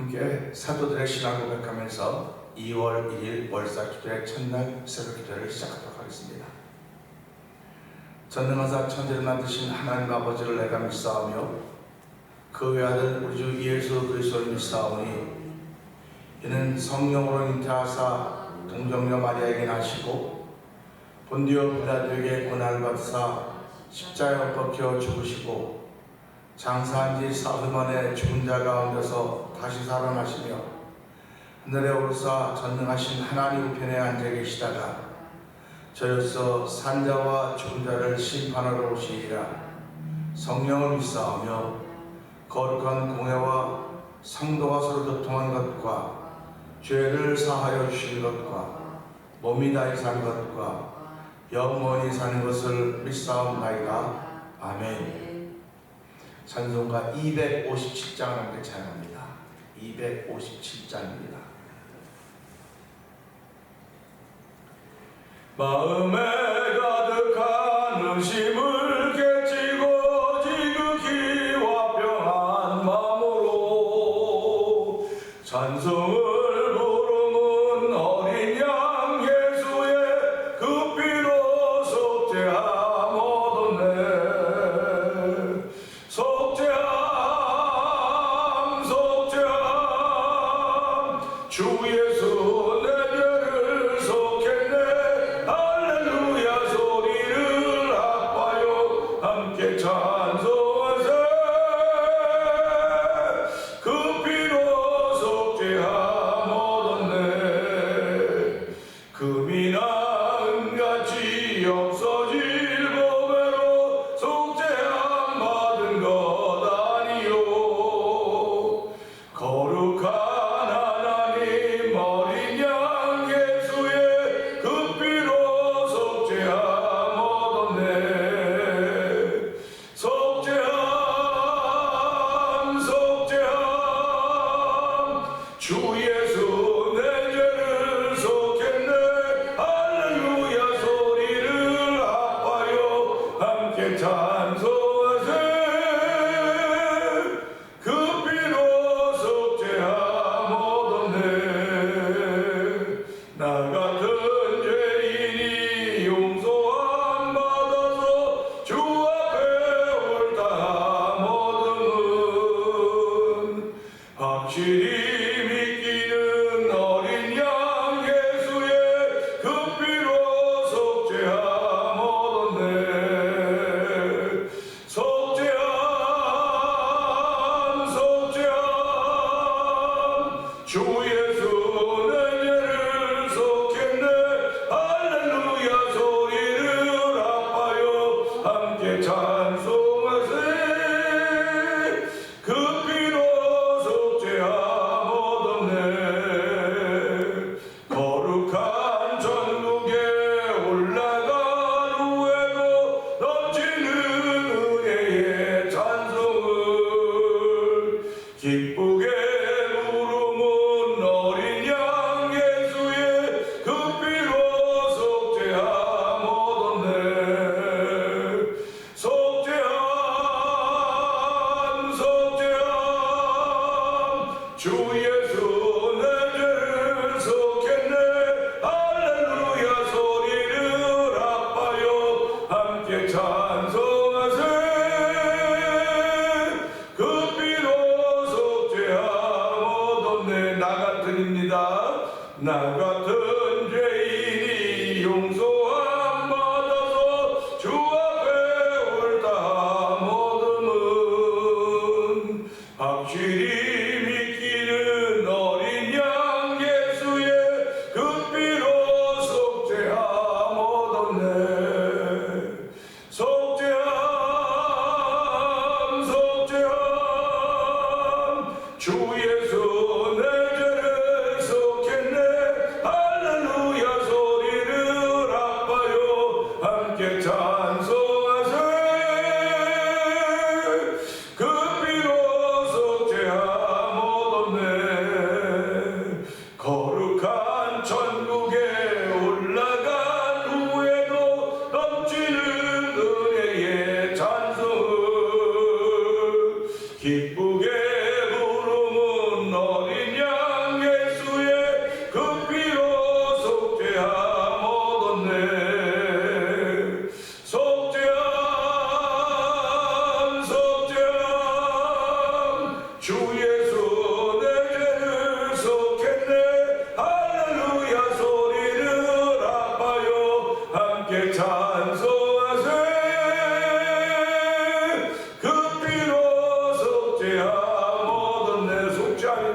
함께 사도들의 신앙 고백하면서 2월 1일 월사 기도의 첫날 새벽 기도를 시작하도록 하겠습니다. 전능하사 천지를 만드신 하나님 아버지를 내가 믿사오며 그 외아들 우리 주 예수 그리스도를 믿사오니 이는 성령으로 잉태하사 동정녀 마리아에게 나시고 본디오 빌라도에게 고난을 받으사 십자가에 못 박혀 죽으시고 장사한 지 사흘 만에 죽은 자 가운데서 다시 살아나시며 하늘에 오르사 전능하신 하나님 우편에 앉아 계시다가 저로서 산자와 죽은 자를 심판하러 오시리라. 성령을 믿사오며 거룩한 공회와 성도가 서로 교통한 것과 죄를 사하여 주신 것과 몸이 다히 산 것과 영원히 사는 것을 믿사옵나이다. 아멘. 찬송가 257장을 함께 찬양합니다. 257장입니다. 마음에 가득한 의심을 깨치고 지극히 화평한 마음으로 찬송을 부르는 어린 양 예수의 그 피로 속죄함 얻었네. 속죄함 속죄함 주 예수 내 죄를 속했네. 할렐루야 소리를 아파요 함께 찬송하세. 그 피로 속죄함 얻었네. 금이나 은같이 없어질 법으로 속죄함 받은 것 아니요. 거룩한 하나님 어린 양 예수의 그 피로 속죄함 얻었네. 속죄함 속죄함 주 예수 내 죄를 속했네. 할렐루야 소리를 아파요 함께 찬송하세. 그 피로 속죄함 얻었네. 나 같은 죄인이 용서함 받아서 주 앞에 옳다함 얻음은 확실히 믿기는 어린 양 예수의 그 피로 속죄함 얻었네. 속죄함 속죄함 주 예수 내 죄를 속했네. 할렐루야 소리를 아파요 함께 찬송하세. 그 피로 속죄함 얻었네. 거룩한 천국에 올라간 후에도 넘치는 은혜의 찬송을 기쁘게 부르는 어린 양 예수의 그 피로 속죄함 얻었네. 속죄함 속죄함 주 예수 내 죄를 속했네. 할렐루야 소리를 아파요 함께 찬송하세. 그 피로 속죄함 얻었네. 나 같은입니다. 나 같은 죄인이 용서함 받아서 주 앞에 옳다함 얻음은 확실히 믿기는 어린 양 예수의 그 피로 속죄함 얻었네. 속죄함 속죄함 주 예수 내 죄를 속했네.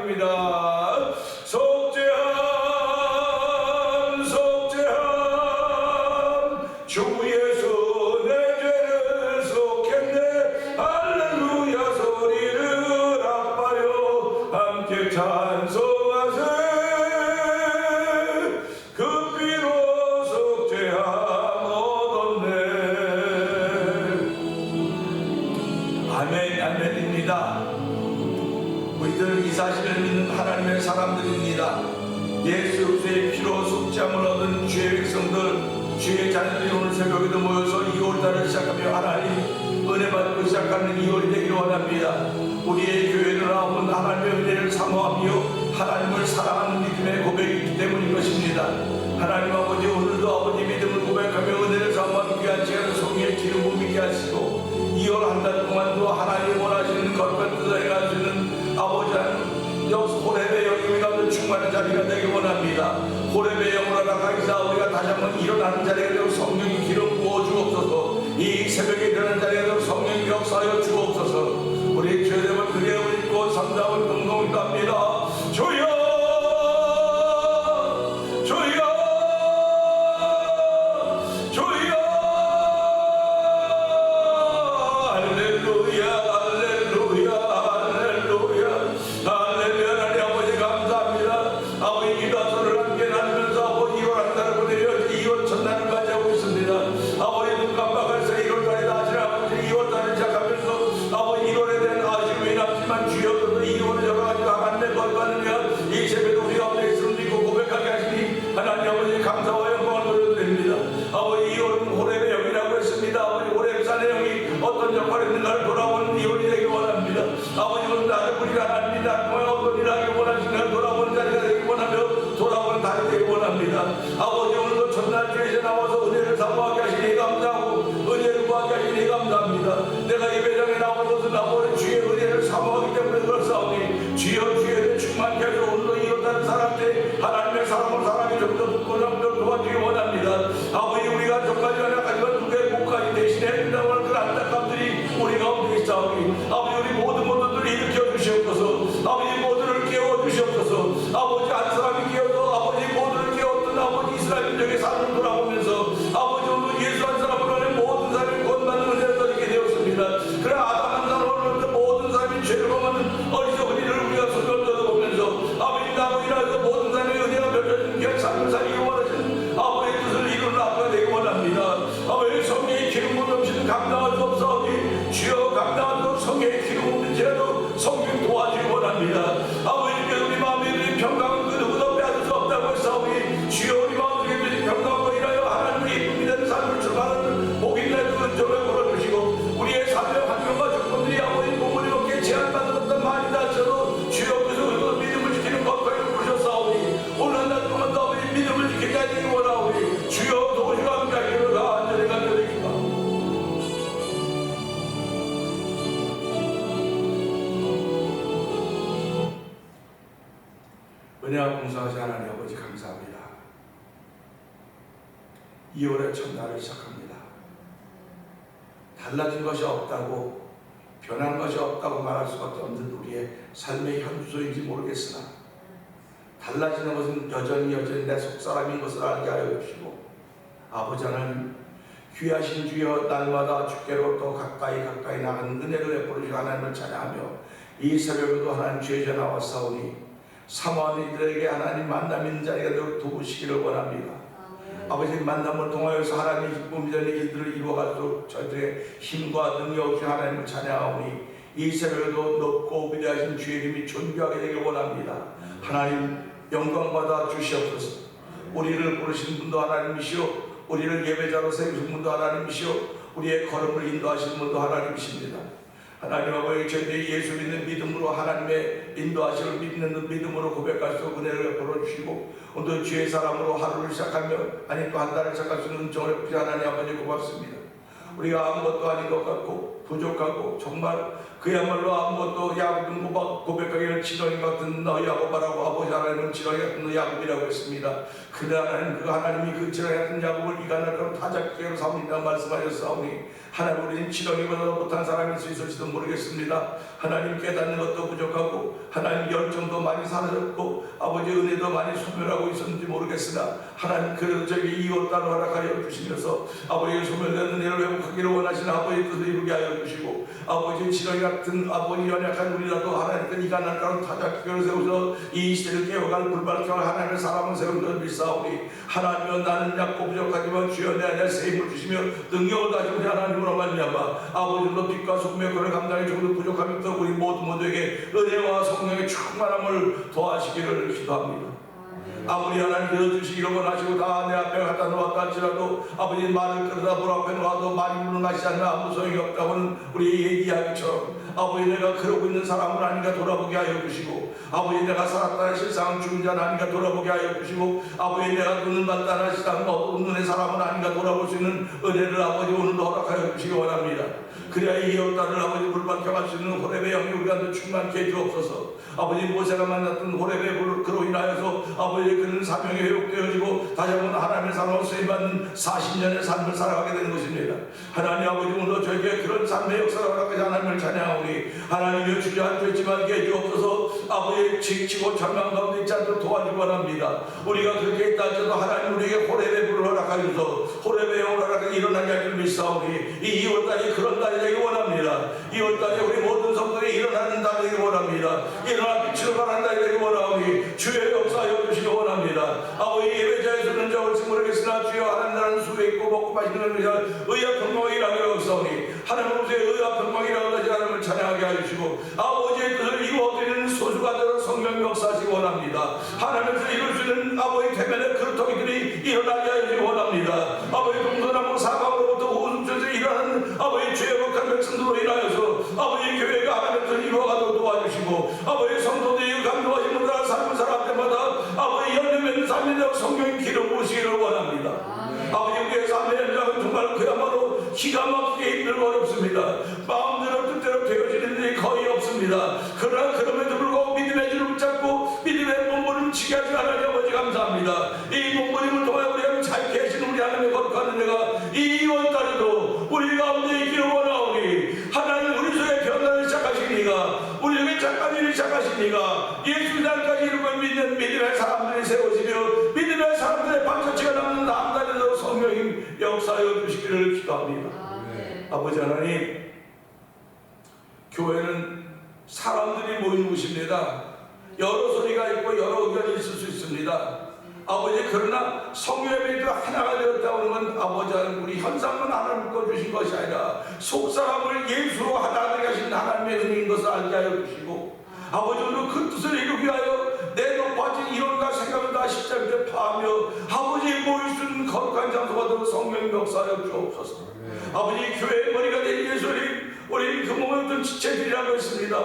시작합니다. 속죄함 속죄함 주 예수 내 죄를 속했네. 할렐루야 소리를 아파요 함께 찬송하세. 그 피로 속죄함 얻었네. 아멘 아멘입니다. 우리들은 이 사실을 믿는 하나님의 사람들입니다. 예수 그리스도의 피로 속죄함을 얻은 주의 백성들, 주의 자녀들이 오늘 새벽에도 모여서 2월달을 시작하며 하나님 은혜 받고 시작하는 2월이 되기를 원합니다. 우리의 교회를 나오면 하나님의 은혜를 사모하며 하나님을 사랑하는 믿음의 고백이 있기 때문인 것입니다. 하나님 아버지, 오늘도 아버지 믿음을 고백하며 은혜를 사모하는 귀한 시간을 성령의 기름 부음있게 하시고 2월 한 달 동안도 하나님 원하시는 것과 뜻을 행하시는 아버지 하나님 호렙의 영이 가운데 충만한 자리가 되길 원합니다. 호렙의 영으로 나가기사 우리가 다시 한번 일어나는 자리가 되고 성령이 기름 부어 주옵소서. 이 새벽에 일어나는 자리가 되고 성령이 역사하여 주옵소서. 우리 죄됨을 그게 울고 삼자을 동동을 답니다. 주여 주여 주여 할렐루야 할렐루야 할렐루야 할렐루야. 하나님 아버지 감사합니다. 아버지 기도소를 함께 나누면서 아버지 2월 한 달을 보내려 2월 첫날을 맞이하고 있습니다. 아버지 눈 깜빡해서 1월달에 다시 아버지 2월달을 시작하면서 아버지 1월에 대한 아쉬움이 남지만 주여도 2월을 열어가지고 하나님의 걸받는 이 새벽에 우리 가운데 있음을 믿고 고백하게 하시니 하나님 아버지 감사와 영광을 돌려드립니다. 아버지 2월은 호렙의 영이라고 했습니다. 아버지 호렙산의 영이 어떤 역할을 했는가를 돌아보는 2월이 되길 원합니다. 아버지 오늘 나를 우리가 하나님이 나를 어떤 일을 하길 원하시는가를 돌아보는 자리가 되길 원하며 돌아보는 달이 되길 원합니다. 아버지 오늘도 첫날 주에서 나와서 은혜를 사모하게 하시니 감사하고 은혜를 구하게 하시니 감사합니다. 내가 이 배장에 나온 것은 아버지 주의 은혜를 사모하기 때문에 그렇사오니 주여 주의 충만케 하시고 오늘도 이웃다는 사람들 하나님의 사람을 사랑이 좀 더 붙고 좀 더 도와주기 원합니다. 아버지 우리가 전까지 하나까지만 두 개의 목까지 대신해야 된다고 하는 그런 안타까움들이 우리 가운데 있사오니 아버지 우리 모든 분들이 일으켜 주시옵소서. 아버지 모두를 깨워 주시옵소서. 아버지 한 사람이 깨어도 아버지 모두를 깨웠던 아버지 이스라엘 민족의 삶을 돌아보면서 아버지 오늘 예수 한 사람으로 하는 모든 사람이 구원받는 은혜를 얻게 되었습니다. 그래 아담 한 사람으로 모든 사람이 죄를 범하는 어리석은 일을 우리가 손을 뜯어보면서 아버지 나로 인하여서 모든 사람의 은혜가 펼쳐진 귀한 삶을 살기 원하시는 아버지의 뜻을 이루는 앞으로 되기 원합니다. 아버지 성령의 기름 부음 넘치는 감당할 수 없사오니 주여 감당하도록 성령의 기름 부음인지라도 성령 도와주기 원합니다. 아버지께서 우리 마음에 드린 평강은 그 누구도 빼앗을 수 없다고 했사오니 주여 우리 마음에 드린 평강으로 인하여 하나님의 이쁨이 되는 삶을 출발하는 복인 날 은총을 걸어주시고 우리의 삶의 환경과 조건들이 아버지 몸을 이렇게 제한받는 것도 많이 다쳐도 주여 그래서 믿음을 지키는 것까지 부르셨사오니 오늘 한 달 동안도 아버지 믿음을 지키게 하시기 원하오니 주여 도우시고 함께하기를 간절히 기도합니다. 은혜와 공사하신 하나님 아버지 감사합니다. 2월의 첫날을 시작합니다. 달라진 것이 없다고 변한 것이 없다고 말할 수밖에 없는 우리의 삶의 현주소인지 모르겠으나 달라지는 것은 여전히 내 속사람인 것을 알게 하여 주시고 아버지 하나님 귀하신 주여 날마다 주께로 더 가까이 나가는 은혜를 베풀어 주시고 하나님을 찬양하며 이 새벽에도 하나님 주의 전에 나왔사오니 사모하는 이들에게 하나님 만남 있는 자리가 되도록 도우시기를 원합니다. 아버지 만남을 통하여서 하나님의 기쁨이 되는 일들을 이루어갈 수 있도록 저희들의 힘과 능력 없이 하나님을 찬양하오니 이 새벽에도 높고 위대하신 주의 이름이 존귀하게 되길 원합니다. 하나님 영광 받아 주시옵소서. 우리를 부르신 분도 하나님이시오, 우리를 예배자로 세우신 분도 하나님이시오, 우리의 걸음을 인도하시는 분도 하나님이십니다. 하나님 아버지 저희들이 예수 믿는 믿음으로 하나님의 인도하심을 믿는 믿음으로 고백할 수 은혜를 베풀어 주시고 오늘 주의 사람으로 하루를 시작하며 아니 또 한 달을 시작할 수 있는 은총을 베푸시 하나님 아버지 고맙습니다. 우리가 아무것도 아닌 것 같고 부족하고 정말 그야말로 아무것도 야곱은 고백하기는 지렁이 같은 너 야곱아라고 아버지 하나님은 지렁이 같은 너 야곱이라고 했습니다. 그러나 하나님 그 하나님이 그 지렁이 같은 야곱을 이간하고 타작계로 삼는다고 말씀하셨사오니 하나님 우리는 지렁이보다 못한 사람일 수 있을지도 모르겠습니다. 하나님 깨닫는 것도 부족하고 하나님 열정도 많이 사라졌고 아버지 은혜도 많이 소멸하고 있었는지 모르겠으나 하나님 그래도 저기 2월달을 허락하여 주시면서 아버지의 소멸된 은혜를 회복하기를 원하시는 아버지의 뜻을 이루게 하여 주시고 아버지 지렁이 같은 아버지 연약한 우리라도 하나님께 이간할 가운 타작기를 세우셔서 이 시대를 깨워갈 불발케 할 하나님의 사람을 세우는 믿사오니 하나님여 나는 약고 부족하지만 주여 내 안에 세임을 주시며 능력을 다시 우리 하나님으로 말미암아 아버지로 빛과 소금의 그를 감당해 주고도 부족함이 없어 우리 모두에게 은혜와 성령의 충만함을 더하시기를 기도합니다. 아무리 하나님께서 주시기를 원하시고 다 내 앞에 갖다 놓았다 할지라도 아버지 말을 끌어다 물 앞에 놓아도 말이 물러나지 않는 아무 소용이 없다고는 우리 얘기하기처럼 아버지 내가 그러고 있는 사람은 아닌가 돌아보게 하여 주시고 아버지 내가 살았다는 실상은 죽은 자는 아닌가 돌아보게 하여 주시고 아버지 내가 눈을 봤다는 실상은 어두운 눈의 사람은 아닌가 돌아볼 수 있는 은혜를 아버지 오늘도 허락하여 주시기 원합니다. 그래야 이 여호와를 아버지 불밖에 할 수 있는 호렙의 영이 우리가 충만케 해주옵소서. 아버지 모세가 만났던 호렙의 불 그로 인하여서 아버지 그는 사명이 회복되어지고 다시 한번 하나님의 사랑을 쓰임받는 40년의 삶을 살아가게 되는 것입니다. 하나님 아버지 오늘도 저에게 그런 삶의 역사를 허락하시 하나님을 찬양하오니 하나님의 주저앉아 있지만 주옵소서. 아버지 지치고 절망 가운데 있지 않도록 도와주기 원합니다. 우리가 그렇게 있다 할지라도 하나님 우리에게 호렙의 불을 허락하여서 호렙의 영을 허락하여 일어나게 하기를 믿사오니 이 2월달이 그런 달이 되기 원합니다. 2월달에 우리 모든 성도들이 일어나는 달이 되기 원합니다. 일어나 빛으로 가는 달이 되기 원하오니 주의 역사하여 주시기 원합니다. 아버지 예배자에서는 적을지 모르겠으나 주여 하나님 나라는 수에 있고 먹고 마시는 것이라 의약평강이라고 역사오니 하나님 우리의 의약평강이라고 하시 하나님을 찬양하게 하시고 아버지의 뜻을 이루어드리는 소수가 되어 성령 역사하시기 원합니다. 하나님께서 이룰 수 있는 아버지 대면의 그릇토기들이 일어나게 하시기 원합니다. 아버지 동서남북 사방으로부터 호흡에서 일어나는 아버지 죄의 복한 백성들로 인하여서 아버지 교회가 하나님께서 이루어가도록 도와주시고 아버지 성도들이 감동하신 분들 삶을 살아갈 때마다 아버지 열매맺는 삶이 되어 성령의 기름 부으시기를 원합니다. 아버지 우리의 삶의 현장은 정말 그야말로 기가 막히게 힘들고 어렵습니다. 마음대로 뜻대로 되어지는 일이 거의 없습니다. 그러나 그럼에도 불구하고 믿음의 줄을 붙잡고 믿음의 몸부림치게 하지 하나님 아버지 감사합니다. 이 몸부림을 통하여 우리가 잘케 하시는 우리 하나님의 거룩한 은혜가 이 2월달에도 우리 가운데 있기를 원하오니 하나님 우리 속에 변화를 시작하시니가 우리에게 잠깐 일을 시작하시니가 예수 날까지 이루고 믿는 믿음의 사람들이 세워지며 믿음의 사람들의 반석체가 남는 다음 달에도 성령님 역사하여 주시기를 기도합니다. 아버지 하나님 교회는 사람들이 모이는 곳입니다. 여러 소리가 있고 여러 의견이 있을 수 있습니다. 아버지 그러나 성령의 빛으로 하나가 되었다고 하는 건 아버지 하나님 우리 현상만 하나를 묶어주신 것이 아니라 속사람을 예수로 하나 되게 하신 하나님의 은혜인 것을 알게 하여 주시고 아버지 오늘 그 뜻을 이루기 위하여 내 높아진 이론과 생각을 다 십자가에 파하며 아버지의 모일 수 있는 거룩한 장소가 되어 성령의 역사하여 주옵소서. 아버지 교회의 머리가 된 예수님 우리 그 몸에 어떤 지체들이라고 했습니다.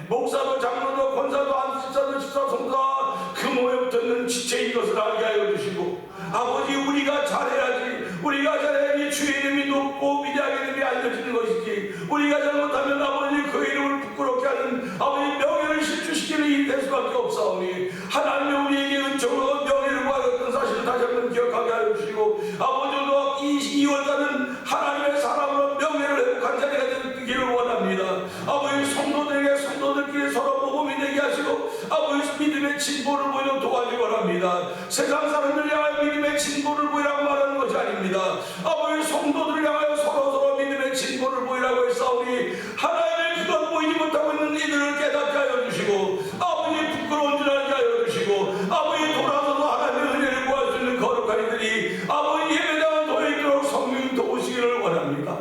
목사도 장로도 권사도 안수사도 집사성도가 그 몸에 붙는 지체인 것을 알게 하여 주시고 아버지 우리가 잘해야지 우리가 잘해야지 주의 이름이 높고 위대하게 이름이 알려지는 것이지 우리가 잘못하면 아버지 그 이름을 부끄럽게 하는 아버지 명예를 실추시키는 일이 될 수밖에 없사오니 하나님이 우리에게 은총으로 명예를 구하였던 사실을 다시 한번 기억하게 하여 주시고 아버지도 이 2월달은 하나님의 사람으로 명예를 회복한 자리가 되기를 원합니다. 아버지 성도들에게 성도들끼리 서로 모범이 되게 하시고 아버지 믿음의 진보를 보이는 도와주기 원합니다. 세상 사람들 향하여 믿음의 진보를 보이라고 말하는 것이 아닙니다. 아버지 성도들을 향하여 서로 믿음의 진보를 보이라고 했사오니 하나님의 그것 보이지 못하고 있는 이들을 깨닫게 하여 주시고 아버지 부끄러운 줄 알게 하여 주시고 아버지 돌아서도 하나님의 은혜를 구할 수 있는 거룩한 이들이 아버지 예배당을 도입도록 성령이 도우시기를 원합니다.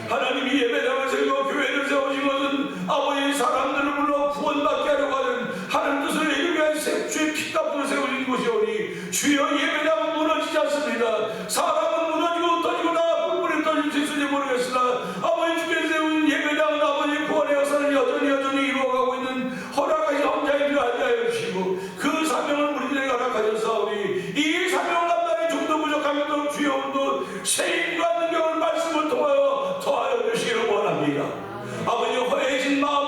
하나님이 예배당을 세우고 교회를 세우신 것은 아버지 사람들을 불러 구원받게 하려고 하는 하나님 뜻을 이루기 위한 주의 피값으로 세우신 것이오니 주여 예배당은 무너지지 않습니다. 사람은 무너지고 터지고 다 뿔뿔이 터질 수 있을지 모르겠으나 아버지 주께 세운 예배당은 아버지 구원의 역사를 여전히 이루어가고 있는 허락하신 혼자인 줄 알게 하여 주시고 그 사명을 우리들에게 허락하셨사오니 이 사명을 감당해 조금도 부족하면도 주여 오늘도 세임과 능력을 말씀을 통하여 더하여 주시기를 원합니다. 아버지 허해진 마음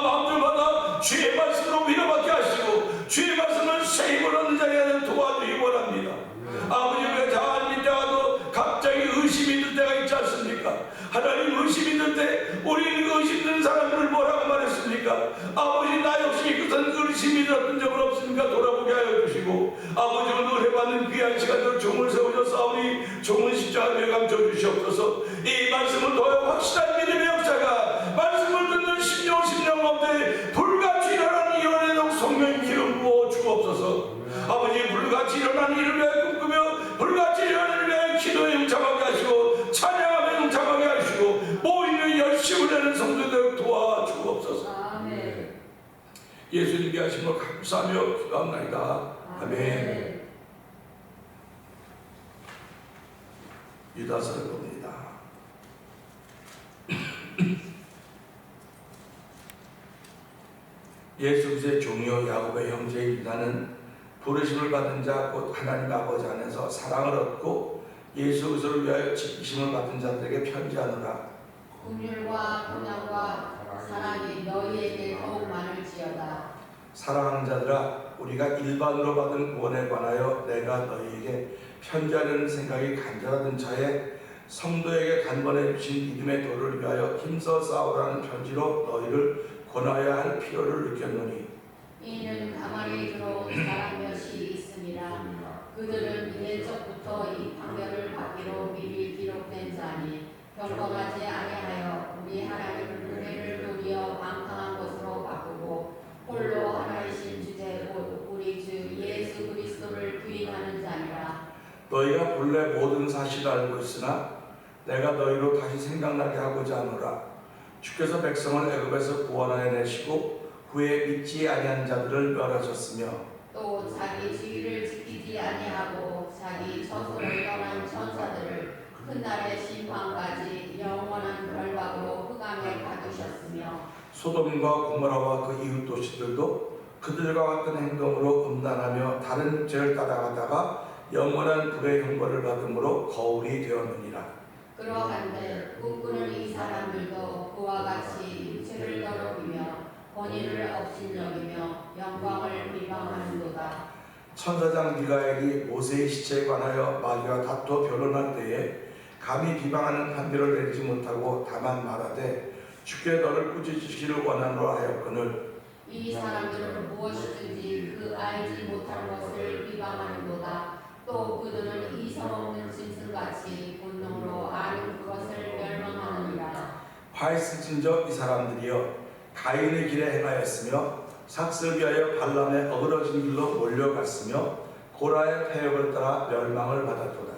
주의 말씀을 새 힘을 얻는 자에게 도와주기 원합니다. 아버지, 우리가 자아질 때와도 갑자기 의심이 들 때가 있지 않습니까? 하나님, 의심이 들 때 우리는 의심 드는 사람들을 뭐라고 말했습니까? 아버지, 나 역시 그것은 의심이 들었던 적은 없습니까? 돌아보게 하여 주시고, 아버지, 오늘 해받는 귀한 시간들 종을 세우셨사오니 종은 십자가에 감춰 주시옵소서. 이 말씀을 더여 확실한 믿음의 역사가 말씀을 듣는 심령 가운데 불같이 일어나는 이혼에도 성령의 기름 부어 주옵소서. 아버지, 불같이 일어나는 일을 위하여 꿈꾸며 불같이 일어나는 일을 위하여 기도에 응답하게 하시고 찬양하며 응답하게 하시고 모이며 열심을 내는 성도들 도와주옵소서. 아멘. 예수님께 하심을 감사하며 기도합나이다. 아멘. 유다서를 봅니다. 예수 그리스도의 종이요 야곱의 형제인 유다는 부르심을 받은 자 곧 하나님 아버지 안에서 사랑을 얻고 예수 그리스도를 위하여 지키심을 받은 자들에게 편지하노라. 긍휼과 공양과 사랑이 너희에게 더욱 많을지어다. 사랑하는 자들아, 우리가 일반으로 받은 구원에 관하여 내가 너희에게 편지하려는 생각이 간절하던 차에 성도에게 간번해 주신 믿음의 도를 위하여 힘써 싸우라는 편지로 너희를 권하여야 할 필요를 느꼈노니, 이는 가만히 들어온 사람 몇이 있습니다. 그들은 옛적부터 이 판결을 받기로 미리 기록된 자니 경건하지 아니하여 우리 하나님을 은혜를 도리어 방탕한 것으로 바꾸고 홀로 하나이신 주제 곧 우리 주 예수 그리스도를 부인하는 자니라. 너희가 본래 모든 사실을 알고 있으나 내가 너희로 다시 생각나게 하고자 하노라. 주께서 백성을 애굽에서 구원하여 내시고 후에 믿지 아니한 자들을 멸하셨으며 또 자기 주의를 지키지 아니하고 자기 저소를 떠난 천사들을 큰 날의 심판까지 영원한 결박으로 흑암에 가두셨으며 소돔과 고모라와 그 이웃 도시들도 그들과 같은 행동으로 음란하며 다른 죄를 따라가다가 영원한 불의 형벌을 받음으로 거울이 되었느니라. 그러한데 꿈꾸는 이 사람들도 그와 같이 육체를 더럽히며 권위를 업신여기며 영광을 비방하는도다. 천사장 미가엘이 모세의 시체에 관하여 마귀와 다투어 변론할 때에 감히 비방하는 판결을 내리지 못하고 다만 말하되 주께 너를 꾸짖으시기를 원하노라 하였거늘, 이 사람들은 무엇이든지 그 알지 못한 것을 비방하는도다. 또 그들은 이성 없는 짐승같이 본능으로 아는 그것을 멸망하느니라. 화이스진저 이 사람들이여, 가인의 길에 행하였으며 삭슬 위하여 발람의 어그러진 길로 몰려갔으며 고라의 패역을 따라 멸망을 받았도다.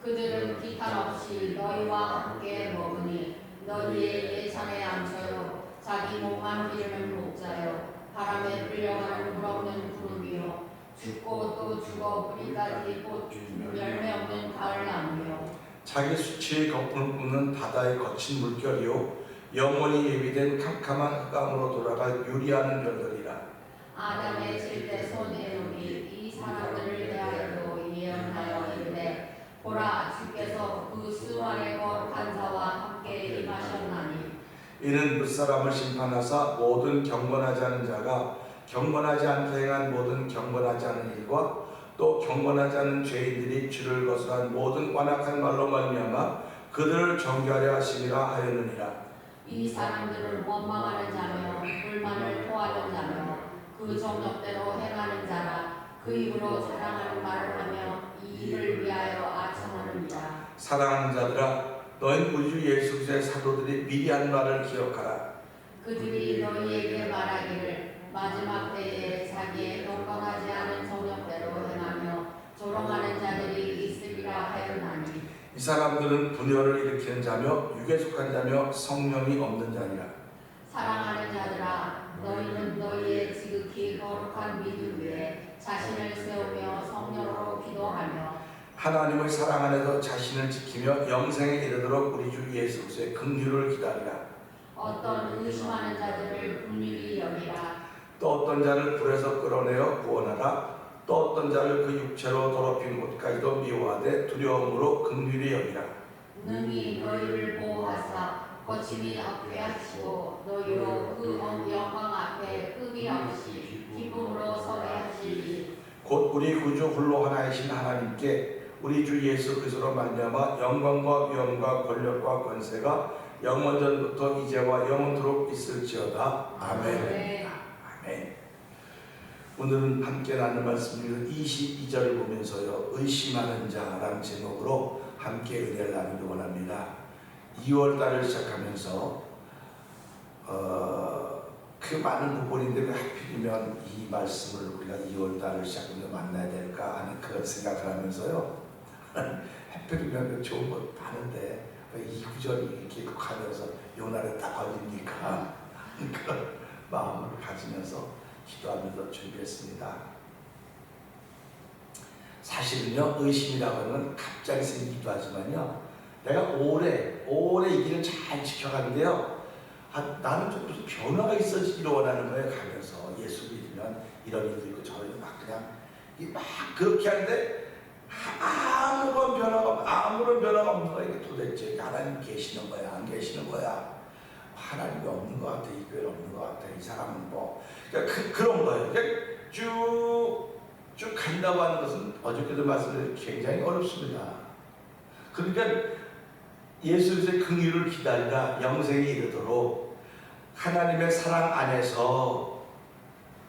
그들은 비탄 없이 너희와 함께 먹으니 너희의 예찬에 앉혀요. 자기 몸만 기르는 목자요. 바람에 불려가는 물없는 구름이요. 죽고 또 죽어 뿌리까지 곧 열매 없는 가을 나무요. 자기 수치의 거품을 뿜는 바다의 거친 물결이요 영원히 예비된 캄캄한 흑암으로 돌아갈 유리하는 별들이라. 아담의 질때 손에 놓이 이 사람들을 대하여도 예언하여 이르되 보라 주께서 그 수완의 거룩한 자와 함께 임하셨나니 이는 무사람을 심판하사 모든 경건하지 않은 자가 경건하지 않게 행한 모든 경건하지 않은 일과 또 경건하지 않은 죄인들이 주를 거스란 모든 완악한 말로 말미암아 그들을 정죄하려 하심이라 하였느니라. 이 사람들은 원망하는 자며 불만을 토하는 자며 그 정욕대로 행하는 자라. 그 입으로 자랑하는 말을 하며 이 일을 위하여 아첨하느니라. 사랑하는 자들아, 너희는 우리 주 예수 그리스도의 사도들이 미리 한 말을 기억하라. 그들이 너희에게 말하기를 마지막 때에 자기의 경건하지 않은 정욕대로 행하며 조롱하는 자들이 있으리라 하였나니 이 사람들은 분열을 일으키는 자며 육에 속한 자며 성령이 없는 자니라. 사랑하는 자들아, 너희는 너희의 지극히 거룩한 믿음 위에 자신을 세우며 성령으로 기도하며 하나님의 사랑 안에서 자신을 지키며 영생에 이르도록 우리 주 예수 그리스도의 긍휼을 기다리라. 어떤 의심하는 자들을 긍휼히 여기라. 또 어떤 자를 불에서 끌어내어 구원하라. 또 어떤 자를 그 육체로 더럽힌 곳까지도 미워하되 두려움으로 긍휼히 여기라. 능히 너희를 보호하사 거침이 없게 하시고 너희로 그 영광 앞에 흠이 없이 기쁨으로 서게하시니 곧 우리 구주 홀로 하나이신 하나님께 우리 주 예수 그리스도로 말미암아 영광과 위엄과 권력과 권세가 영원전부터 이제와 영원토록 있을지어다. 아멘. 아멘. 오늘은 함께 나눌 말씀을 22절을 보면서요, 의심하는 자라는 제목으로 함께 은혜를 나누기 원합니다. 2월달을 시작하면서 그 많은 부분인데 왜 하필이면 이 말씀을 우리가 2월달을 시작하면서 만나야 될까 하는 그런 생각을 하면서요, 하필이면 좋은 것 많은데 왜 이 구절이 이렇게 가면서 요날에 딱 걸립니까? 그런 마음을 가지면서 기도하면서 준비했습니다. 사실은요, 의심이라고 하는 건 갑자기 생기기도 하지만요, 내가 오래 이 길을 잘 지켜가는데요, 나는 좀 무슨 변화가 있어지기를 원하는 거예요. 가면서 예수 믿으면 이런 일도 있고 저런 일도 막 그냥 막 그렇게 하는데 아무런 변화가 없는 거야. 이게 도대체 하나님 계시는 거야, 안 계시는 거야? 하나님이 없는 것 같아, 이 교회는 없는 것 같아, 이 사람은 뭐, 그러니까 그런 거예요. 그러니까 쭉 간다고 하는 것은 어저께도 말씀드린 굉장히 어렵습니다. 그러니까 예수 그리스도의 긍휼을 기다리라 영생에 이르도록 하나님의 사랑 안에서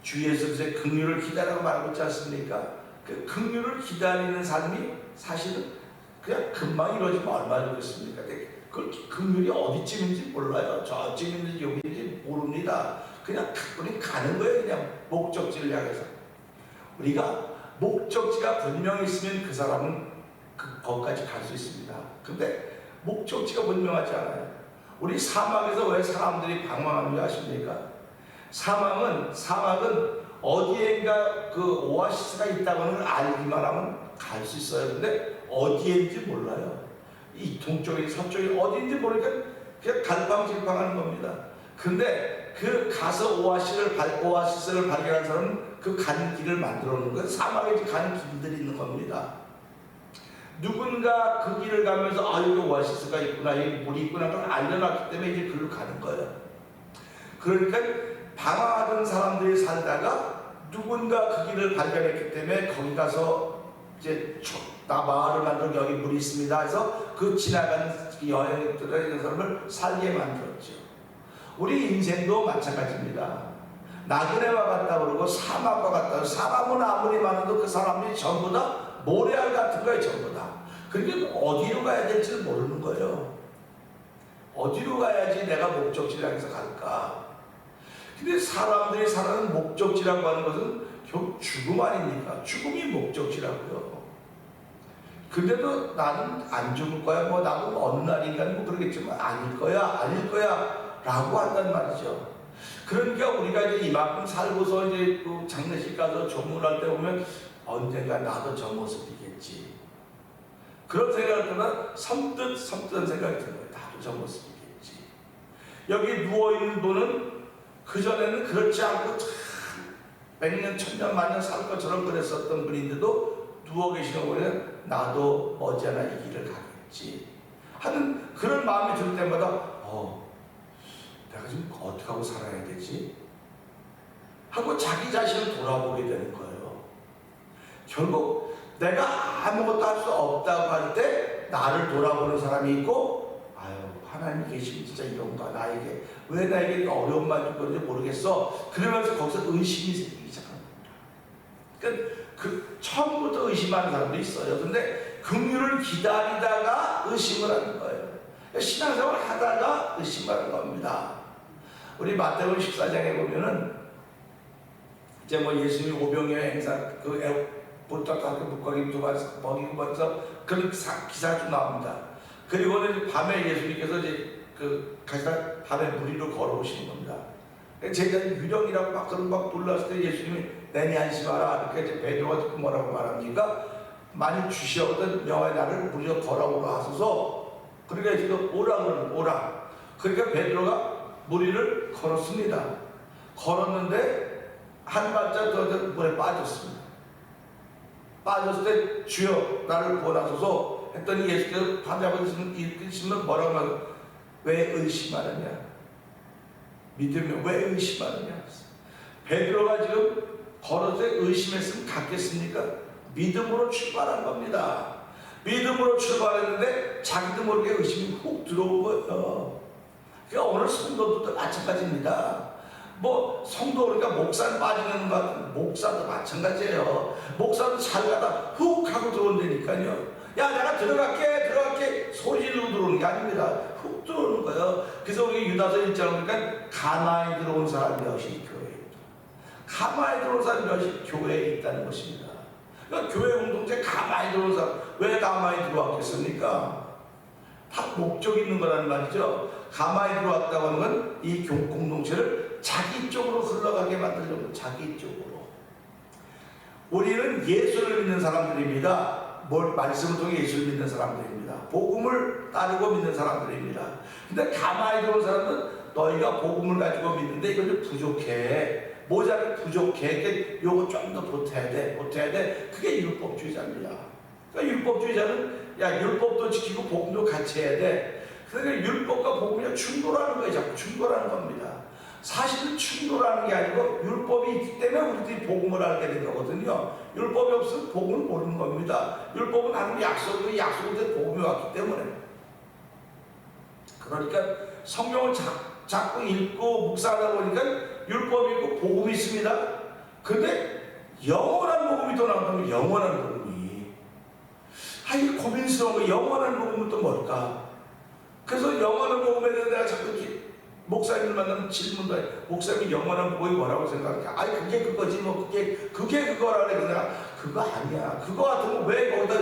주 예수 그리스도의 긍휼을 기다리라고 말하고 있지 않습니까? 그 긍휼을 기다리는 삶이 사실은 그냥 금방 이루어지면 얼마나 좋겠습니까? 그 긍휼이 어디쯤인지 몰라요. 저쯤인지 여기인지 모릅니다. 그냥 우리 가는 거예요. 그냥 목적지를 향해서. 우리가 목적지가 분명히 있으면 그 사람은 거기까지 갈 수 있습니다. 근데 목적지가 분명하지 않아요. 우리 사막에서 왜 사람들이 방황하는지 아십니까? 사막은 어디엔가 그 오아시스가 있다고는 알기만 하면 갈 수 있어요. 근데 어디인지 몰라요. 이 동쪽에 서쪽에 어디인지 모르니까 그냥 갈팡질팡하는 겁니다. 근데 그 가서 오아시스를 발견한 사람은 그 가는 길을 만들어 놓은 거예요. 사막에 가는 길들이 있는 겁니다. 누군가 그 길을 가면서 여기 오아시스가 있구나, 여기 물이 있구나, 그걸 알려놨기 때문에 이제 그걸로 가는 거예요. 그러니까 방황하던 사람들이 살다가 누군가 그 길을 발견했기 때문에 거기 가서 이제 나 마을을 만들고 여기 물이 있습니다 해서 그 지나가는 여행들의 사람을 살게 만들었죠. 우리 인생도 마찬가지입니다. 나그네와 같다 그러고 사막과 같다. 사람은 아무리 많아도 그 사람이 전부 다 모래알 같은 거예요. 전부 다. 그러니까 어디로 가야 될지 모르는 거예요. 어디로 가야지 내가 목적지를 향해서 갈까? 근데 사람들이 살아가는 목적지라고 하는 것은 결국 죽음 아닙니까? 죽음이 목적지라고요. 근데도 나는 안 죽을 거야, 뭐 나도 어느 날인가 뭐 그러겠지만 아닐 거야 라고 한단 말이죠. 그러니까 우리가 이제 이만큼 살고서 이제 그 장례식 가서 조문할 때 보면 언젠가 나도 저 모습이겠지. 그런 생각을 하면 섬뜩 생각이 드는 거예요. 나도 저 모습이겠지. 여기 누워있는 분은 그전에는 그렇지 않고 참 100년, 1000년, 만년 살 것처럼 그랬었던 분인데도 누워 계시는 거 보면 나도 머지않아 이 길을 가겠지 하는 그런 마음이 들 때마다 내가 지금 어떻게 하고 살아야 되지? 하고 자기 자신을 돌아보게 되는 거예요. 결국 내가 아무것도 할 수 없다고 할 때 나를 돌아보는 사람이 있고, 하나님이 계시면 진짜 이런가, 나에게 왜 나에게 어려운 말이 그런지 모르겠어. 그러면서 거기서 의심이 생기기 시작합니다. 그러니까 처음부터 의심하는 사람도 있어요. 근데 긍휼을 기다리다가 의심을 하는 거예요. 신앙생활 하다가 의심하는 겁니다. 우리 마태복음 14장에 보면은 이제 뭐 예수님이 오병이어 행사 보떡하고 북거기 먹이고 벌써 그런 기사가 좀 나옵니다. 그리고는 밤에 예수님께서 이제 가시다 밤에 무리로 걸어오시는 겁니다. 제자들이 유령이라고 막 놀랐을 때 예수님이 내니 안심하라 이렇게 이제 베드로가 뭐라고 말합니까? 많이 주시었던 명의 나를 무리로 걸어오라 하소서. 그러니까 지금 오라. 그러니까 베드로가 무리를 걸었습니다. 걸었는데 한 발짝 더 물에 빠졌습니다. 빠졌을 때 주여 나를 구원하소서 했더니 예수께서 반자고 읽으시면 뭐라고 말해요? 왜 의심하느냐? 믿으면 왜 의심하느냐? 베드로가 지금 걸어서 의심했으면 갔겠습니까? 믿음으로 출발한 겁니다. 믿음으로 출발했는데 자기도 모르게 의심이 훅 들어온 거예요. 그러니까 오늘 성도들도 마찬가지입니다. 뭐 성도 그러니까 목사는 빠지는 것 같은 목사도 마찬가지예요. 목사도 잘 가다 훅 하고 들어온다니까요. 야 내가 들어갈게 소리 지르고 들어오는 게 아닙니다. 훅 들어오는 거예요. 그래서 우리 유다서 1장 보니까 가만히 들어온 사람 몇이 교회에 있다. 가만히 들어온 사람 몇이 교회에 있다는 것입니다. 그러니까 교회 공동체 가만히 들어온 사람 왜 가만히 들어왔겠습니까? 다 목적이 있는 거라는 말이죠. 가만히 들어왔다고 하는 건 이 공동체를 자기 쪽으로 흘러가게 만들려고 자기 쪽으로. 우리는 예수를 믿는 사람들입니다. 말씀을 통해 예수를 믿는 사람들입니다. 복음을 따르고 믿는 사람들입니다. 근데 가만히 들어온 사람은 너희가 복음을 가지고 믿는데 이건 좀 부족해. 모자를 부족해. 요거 좀 더 보태야 돼. 그게 율법주의자입니다. 그러니까 율법주의자는 야 율법도 지키고 복음도 같이 해야 돼. 그러니까 율법과 복음이 충돌하는 거예요. 자꾸 충돌하는 겁니다. 사실은 충돌하는 게 아니고 율법이 있기 때문에 우리들이 복음을 알게 된 거거든요. 율법이 없으면 복음을 모르는 겁니다. 율법은 하나님의 약속이 약속된 복음이 왔기 때문에. 그러니까 성경을 자꾸 읽고 묵상하다 보니까 율법이 있고 복음이 있습니다. 근데 영원한 복음이 또 나오면 영원한 복음이 이게 고민스러운 거 영원한 복음은 또 뭘까? 그래서 영원한 복음에 대해서 내가 자꾸 이렇게 목사님을 만나면 질문도 해. 목사님이 영원한 복음이 뭐라고 생각해? 그게 그거지 뭐 그게 그거라 그래. 내가 그거 아니야. 그거 같은 거 왜 거기다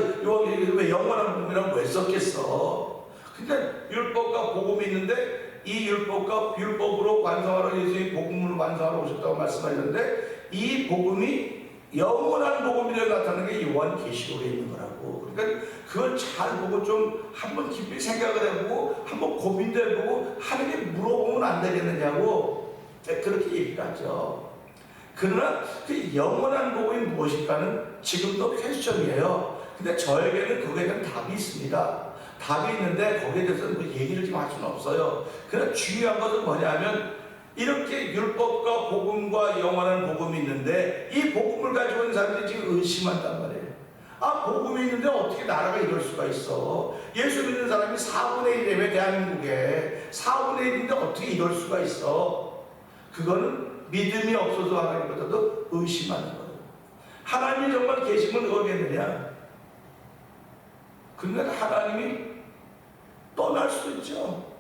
왜 영원한 복음이라고 왜 썼겠어? 그러니까 율법과 복음이 있는데 이 율법과 율법으로 완성하러 예수님이 복음으로 완성하러 오셨다고 말씀하셨는데 이 복음이 영원한 복음이라고 나타나는 게 요한계시록에 있는 거라고. 그러니까 그걸 잘 보고 좀 한번 깊이 생각을 해보고 한번 고민도 해보고 하나님께 물어보면 안 되겠느냐고 그렇게 얘기를 하죠. 그러나 그 영원한 복음이 무엇일까는 지금도 퀘스천이에요. 근데 저에게는 거기에 대한 답이 있습니다. 답이 있는데 거기에 대해서는 뭐 얘기를 좀 할 수는 없어요. 그러나 중요한 것은 뭐냐면 이렇게 율법과 복음과 영원한 복음이 있는데 이 복음을 가지고 있는 사람들이 지금 의심한단 말이에요. 복음이 있는데 어떻게 나라가 이럴 수가 있어? 예수 믿는 사람이 4분의 1이래 대한민국에 4분의 1인데 어떻게 이럴 수가 있어? 그거는 믿음이 없어서 하나님보다도 의심하는 거예요. 하나님이 정말 계시면 어겠느냐? 그러니까 하나님이 떠날 수도 있죠.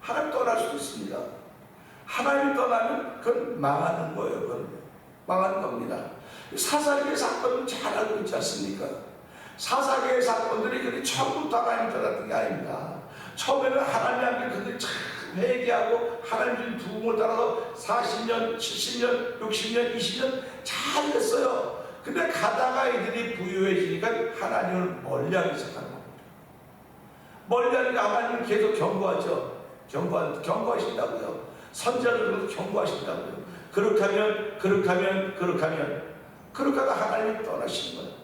하나님 떠날 수도 있습니다. 하나님이 떠나면 그건 망하는 거예요. 그건 망하는 겁니다. 사사기의 사건은 잘 알고 있지 않습니까? 사사기의 사건들이 그렇게 처음부터 하나님이 떠났던 게 아닙니다. 처음에는 하나님 앞에 그들이 참 회개하고 하나님 주신 부흥을 따라서 40년, 70년, 60년, 20년 잘 됐어요. 근데 가다가 이들이 부유해지니까 하나님을 멀리하기 시작하는 겁니다. 멀리하니까 하나님은 계속 경고하죠. 경고하신다고요. 선지자들도 경고하신다고요. 그렇게 하면 그러다가 하나님이 떠나시는 거예요.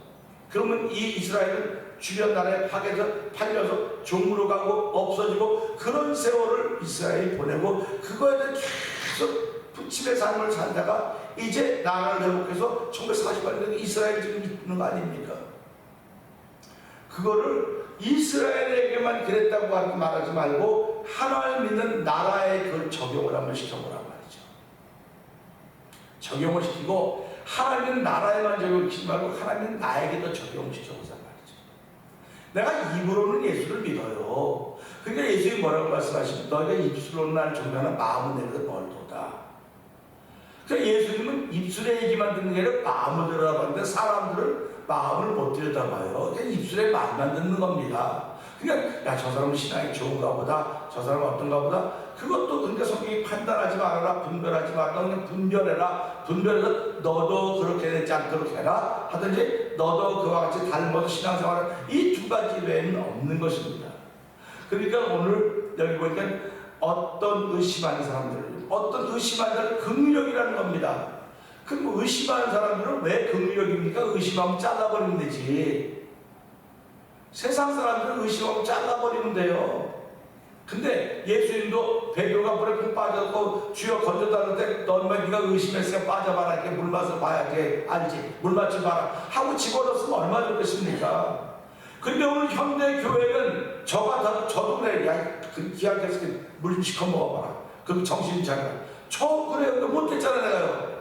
그러면 이 이스라엘은 주변 나라에 팔려서 종으로 가고 없어지고 그런 세월을 이스라엘이 보내고 그거에 대해 계속 부침의 삶을 살다가 이제 나라를 회복해서 1948년에 이스라엘이 지금 있는 거 아닙니까? 그거를 이스라엘에게만 그랬다고 말하지 말고 하나님 믿는 나라에 그걸 적용을 한번 시켜보란 말이죠. 적용을 시키고 하나님 나라에만 적용시키지 말고 하나님 나에게도 적용시켜보자 말이죠. 내가 입으로는 예수를 믿어요. 그러니까 예수님이 뭐라고 말씀하십니까? 너희가 입술로는 날 존경하나 마음은 내가 멀도다. 그러니까 예수님은 입술의 얘기만 듣는 게 아니라 마음을 들여다봤는데 사람들은 마음을 못 들여다봐요. 그냥 입술의 말만 듣는 겁니다. 그러니까 야, 저 사람은 신앙이 좋은가 보다, 저 사람은 어떤가 보다. 그것도 그러니까 성경이 판단하지 말아라, 분별하지 말아라, 그냥 분별해서 너도 그렇게 되지 않도록 해라 하든지 너도 그와 같이 닮아서 신앙생활을 이 두 가지 외에는 없는 것입니다. 그러니까 오늘 여기 보니까 어떤 의심하는 사람들 긍휼력이라는 겁니다. 그럼 의심하는 사람들은 왜 긍휼력입니까? 의심하면 잘라버리면 되지. 세상 사람들은 의심하면 잘라버리면 돼요. 근데 예수님도 베드로가 물에 빠졌고 주여 건져다는데 너만 네가 의심했으니까 빠져봐라. 이렇게 물 맛을 봐야지 알지. 물 맛을 봐라 하고 집어넣었으면 얼마나 좋겠습니까? 근데 오늘 현대 교회는 저도 그래. 야, 그 기약해서 물 좀 시커 먹어봐라. 그럼 정신 차려. 그래요. 못했잖아 내가요.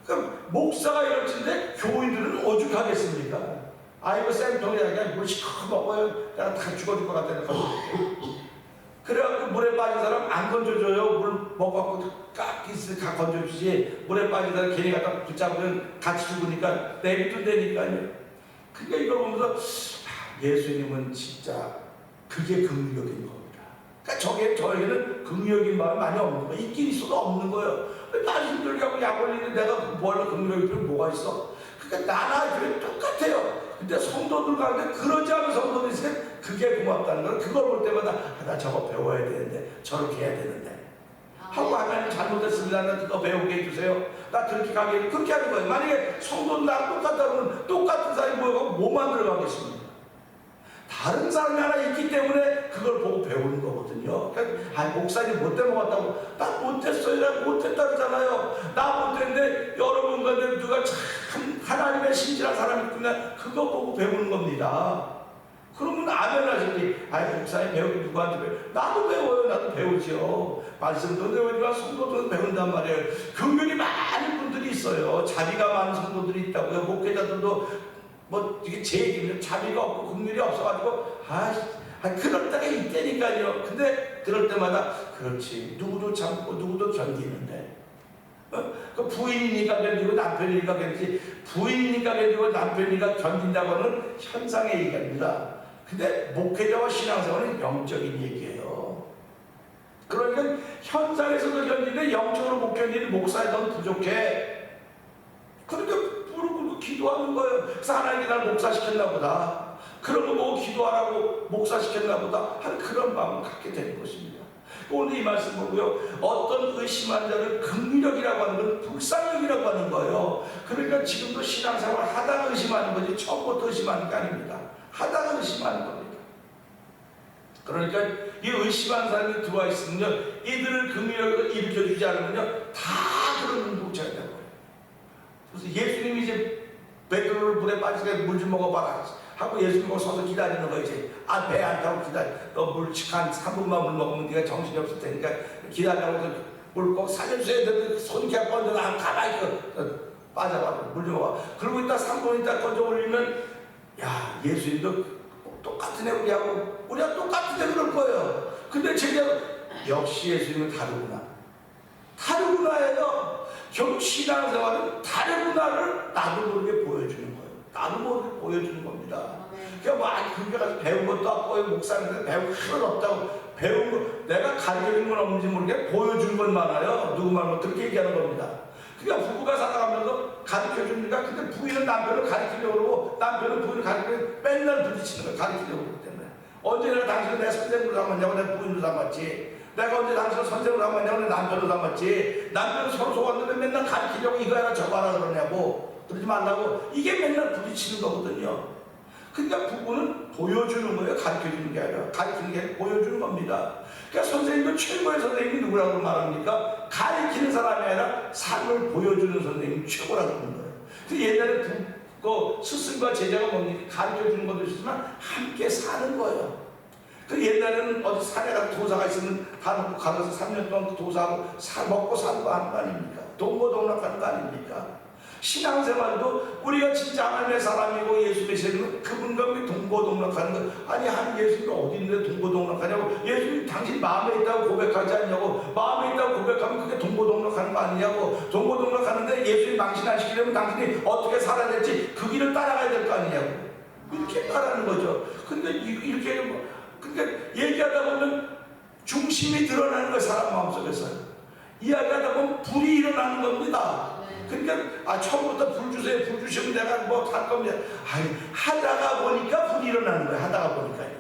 그럼 목사가 이럴텐데 교인들은 오죽하겠습니까? 아이고 쌤통이야 그냥 물 시커 먹어요. 내가 다 죽어질 것 같다는 거. 그래갖고 물에 빠진 사람 안 건져줘요. 물 먹어갖고 깍끼스 가 건져주지. 물에 빠진 사람 괜히 갖다 붙잡으면 같이 죽으니까 내비둔다니까요. 그러니까 이걸 보면서 예수님은 진짜 그게 긍휼적인 겁니다. 그러니까 저에게는 긍휼적인 마음이 많이 없는 거예요. 있긴 있어도 없는 거예요. 나 힘들게 하고 약 올리는데 내가 뭘로 긍휼적일 필요 뭐가 있어? 그러니까 나나 교회 똑같아요. 근데 성도들 가운데 그러지 않은 성도들이 있으면 그게 고맙다는 걸 그걸 볼 때마다 나 저거 배워야 되는데 저렇게 해야 되는데 하고 하나님 잘못했습니다. 나 그거 배우게 해주세요. 나 그렇게 가게 그렇게 하는 거예요. 만약에 성도는 나랑 똑같다 그러면 똑같은 사람이 뭐 만들어 가겠습니까? 다른 사람이 하나 있기 때문에 그걸 보고 배우는 거거든요. 그러니까 목사님 못돼 먹었다고 나 못했어요. 나 못했다 그러잖아요. 나 못했는데 여러분 가운데 누가 참 하나님의 신실한 사람이 있구나 그거 보고 배우는 겁니다. 그러면 아멘 하시니 목사님 배우기 누구한테 배워? 나도 배워요. 나도 배우죠. 말씀도 배우지만 성도도 배운단 말이에요. 긍휼이 많은 분들이 있어요. 자비가 많은 성도들이 있다고요. 목회자들도 뭐 이게 제 얘기는 자비가 없고 긍휼이 없어가지고 그럴 때가 있다니까요. 근데 그럴 때마다 그렇지 누구도 참고 누구도 견디는데 그 부인이니까 견디고 남편이니까 견디지 부인이니까 견디고 남편이니까 견딘다고 하는 현상의 얘기입니다. 근데 목회자와 신앙생활은 영적인 얘기예요. 그러니까 현상에서도 견디는데 영적으로 못 견디는 목사에 넌 부족해. 그러니까 무릎 꿇고 기도하는 거예요. 그래서 하나님이 날 목사시켰나 보다. 그런 거 보고 기도하라고 목사시켰나 보다 하는 그런 마음을 갖게 되는 것입니다. 오늘 이 말씀 보고요. 어떤 의심한 자를 긍휼력이라고 하는 건 불쌍력이라고 하는 거예요. 그러니까 지금도 신앙생활 하다가 의심하는 거지 처음부터 의심하는 게 아닙니다. 하다가 의심하는 겁니다. 그러니까 이 의심하는 사람이 들어와 있으면요. 이들을 긍휼력으로 일으켜주지 않으면요. 다 그런 목자가 되는 거예요. 그래서 예수님이 이제 베드로를 물에 빠지게 물 좀 먹어봐라 하고 예수님 거기 서서 기다리는 거 이제 배 안 타고 기다려. 너 물 한 3분만 물 먹으면 네가 정신이 없을 테니까 기다리라고 물 꼭 살려줘야 되는데 손이 이렇게 뻗어서 안 가만히 빠져가지고 물 좀 먹어. 그러고 있다 3분 있다 건져 올리면 야 예수님도 똑같은 애 우리가 똑같은 애 그럴 거예요. 근데 제가 역시 예수님은 다르구나예요. 결국 신앙생활은 다르구나를 나도 모르게 보여주는 거예요. 나도 모르게 보여주는 겁니다. 그러니까 뭐 그렇게 가서 배운 것도 없고 목사님들 배운 건 없다고 배운 거 내가 가르쳐준 건 없는지 모르게 보여준 건 많아요. 누구 말고 그렇게 얘기하는 겁니다. 그러니까 부부가 살아가면서 가르쳐줍니까? 근데 부인은 남편을 가르치려고 그러고 남편은 부인을 가르치려고 맨날 부딪히는 거예요. 가르치려고 그러기 때문에 언제 내가 당신을 내 선생으로 삼았냐고 내 부인으로 삼았지. 내가 언제 당신을 선생으로 삼았냐고 내 남편으로 삼았지. 남편은 서로 속았는데 맨날 가르치려고 이거 해라 저거 하라 그러냐고. 그러지 말라고. 이게 맨날 부딪히는 거거든요. 그러니까 부부는 보여주는 거예요. 가르쳐주는 게 아니라 가르치는 게 아니라 보여주는 겁니다. 그러니까 선생님도 최고의 선생님이 누구라고 말합니까? 가르치는 사람이 아니라 삶을 보여주는 선생님이 최고라고 하는 거예요. 그 옛날에 스승과 제자가 뭡니까? 가르쳐주는 것도 있지만 함께 사는 거예요. 그 옛날에는 어디 산에 가서 도사가 있으면 다 놓고 가서 3년 동안 그 도사하고 먹고 사는 거 하는 거 아닙니까? 동고동락하는 거 아닙니까? 신앙생활도 우리가 진짜 하나님의 사람이고 예수 믿으면 그분과 우리 동고동락하는 거 아니 한 예수님이 어디 있는데 동고동락하냐고. 예수님 당신 마음에 있다고 고백하지 않냐고. 마음에 있다고 고백하면 그게 동고동락하는 거 아니냐고. 동고동락하는데 예수님 망신 안 시키려면 당신이 어떻게 살아야 될지 그 길을 따라가야 될 거 아니냐고. 이렇게 말하는 거죠. 근데 이렇게 그러니까 얘기하다 보면 중심이 드러나는 거예요. 사람 마음속에서 이야기하다 보면 불이 일어나는 겁니다. 그러니까 처음부터 불 주세요. 불 주시면 내가 뭐 할 겁니다. 아니 하다가 보니까 불이 일어나는 거예요. 하다가 보니까요.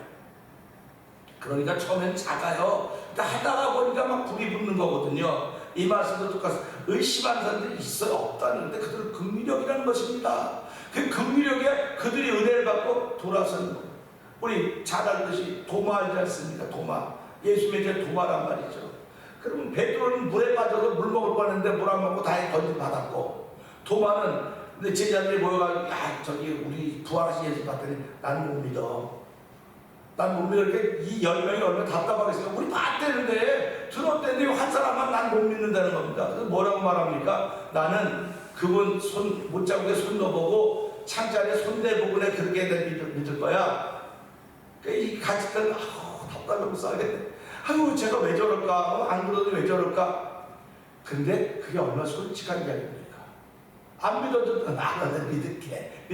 그러니까 처음엔 작아요. 근데 하다가 보니까 막 불이 붙는 거거든요. 이 말씀도 똑같아요. 의심하는 사람들이 있어요. 없다는데 그들은 긍휼력이라는 것입니다. 그 긍휼력에 그들이 은혜를 받고 돌아서는 거예요. 우리 잘 알듯이 도마 알지 않습니까? 도마. 예수 믿을 도마란 말이죠. 그러면 베드로는 물에 빠져서 물 먹을 뻔했는데 물 안 먹고 다행히 건진 받았고, 도마는 근데 제자들이 모여가지고 야 저기 우리 부활하신 예수 봤더니 난 못 믿어. 난 못 믿어. 이렇게 이 10명이 얼마나 답답하겠어요. 우리 봤대는데 들었대는데 한 사람만 난 못 믿는다는 겁니다. 그래서 뭐라고 말합니까? 나는 그분 손 못자국에 손 넣어보고 창자리에 손 대부분에 그렇게 믿을 거야. 이 가지들 답답하고 싸겠네. 아유 제가 왜 저럴까? 안 그러도 왜 저럴까? 근데 그게 얼마나 솔직한 이야기입니까? 안 믿어줘도 나는 믿을게.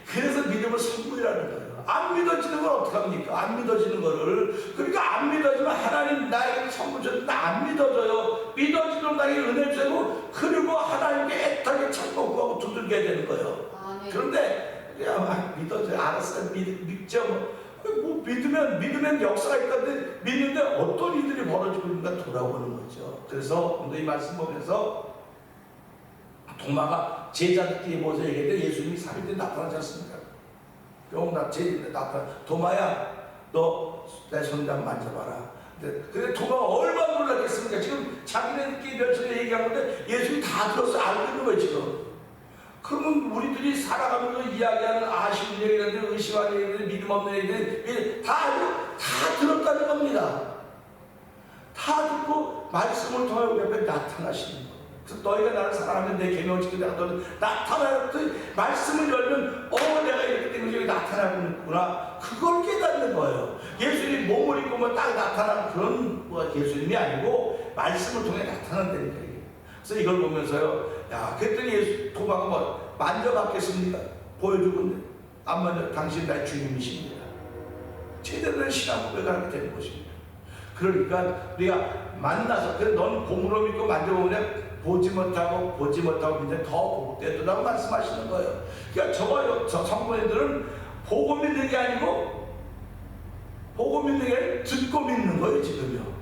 그래서 믿음을 선물이라는 거예요. 안 믿어지는 걸 어떡합니까? 안 믿어지는 거를. 그러니까 안 믿어지면 하나님 나에게 선물 줬는데 안 믿어져요. 믿어지면 나에게 은혜 주고 그리고 하나님께 애타게 찾고 구하고 두들겨야 되는 거예요. 그런데 야 믿어줘요. 알았어요. 믿죠. 뭐 믿으면 역사가 있다는데 믿는데 어떤 일들이 벌어지고 있는가 돌아보는 거죠. 그래서 오늘 이 말씀 보면서 도마가 제자들끼리 모여서 얘기했는데 예수님이 3일 때 나타나지 않습니까? 나타나. 도마야 너 내 손 좀 만져봐라. 근데 도마가 얼마나 놀랐겠습니까? 지금 자기네들끼리 며칠에 얘기한 건데 예수님이 다 들어서 알고 있는 거예요 지금. 그러면 우리들이 살아가면서 이야기하는 아쉬운 얘기들, 의심하는 얘기들, 믿음 없는 얘기들 다 들었다는 겁니다. 다 듣고 말씀을 통해 우리 앞에 나타나시는 거예요. 그래서 너희가 나를 사랑하면 내 계명을 지키고 내가 너를 나타나는 말씀을 열면 내가 이렇게 된 것이 나타나고 있구나. 그걸 깨닫는 거예요. 예수님이 몸을 입고 딱 나타나는 그런 예수님이 아니고 말씀을 통해 나타난다는 거예요. 그래서 이걸 보면서요, 야, 그랬더니 예수 도마가 뭐 만져봤겠습니까? 보여주건데 안 만져. 당신 나의 주님이십니다. 제대로 된 신앙 고백을 하게 되는 것입니다. 그러니까 우리가 만나서 그래 넌 봄으로 믿고 만져보면 보지 못하고 믿는데 더 복되더라고 말씀하시는 거예요. 그러니까 저 성도님들은 보고 믿는 게 아니고 보고 믿는 게 아니고 듣고 믿는 거예요 지금요.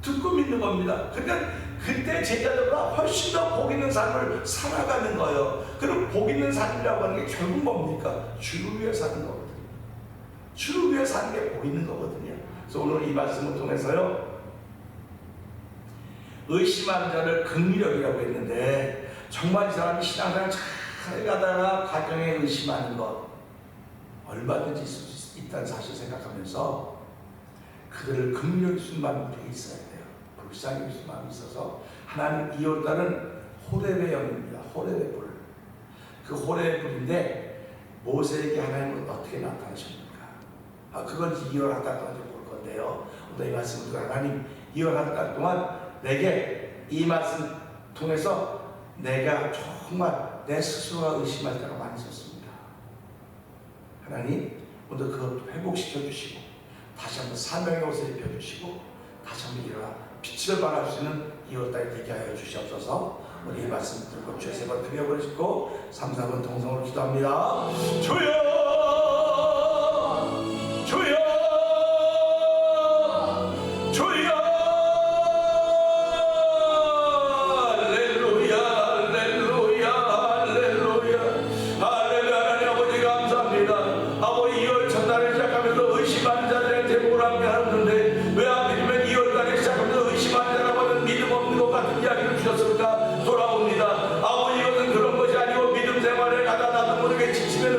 듣고 믿는 겁니다. 그러니까 그때 제자들보다 훨씬 더 복 있는 삶을 살아가는 거예요. 그럼 복 있는 삶이라고 하는 게 결국 뭡니까? 주를 위해 사는 거거든요. 주를 위해 사는 게 복 있는 거거든요. 그래서 오늘 이 말씀을 통해서요, 의심하는 자를 긍휼력이라고 했는데 정말 이 사람이 신앙생활 잘 가다가 가정에 의심하는 것 얼마든지 있을 수 있다는 사실 생각하면서 그들을 긍휼히 주는 마음이 되어 있어야 돼요. 불쌍히 주는 마음이 있어서 하나님 2월달은 호렙의 영입니다. 호렙의 불. 그 호렙의 불인데 모세에게 하나님은 어떻게 나타나십니까? 그건 2월 한 달 동안 볼 건데요. 오늘 이 말씀을 듣고 하나님 2월 한 달 동안 내게 이 말씀 통해서 내가 정말 내 스스로가 의심할 때가 많이 있었습니다. 하나님 오늘 그것도 회복시켜 주시고 다시 한번 사명의 옷을 입혀주시고 다시 한번 일어나 빛을 발할 수 있는 2월달이 되게 하여 주시옵소서. 우리 이 말씀 듣고 주여 세 번 크게 부르시고 3, 4번 동성으로 기도합니다. 주여 주여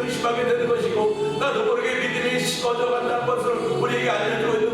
의심하게 되는 것이고 나도 모르게 믿음이 식어져 간다는 것을 우리에게 알려주고 있는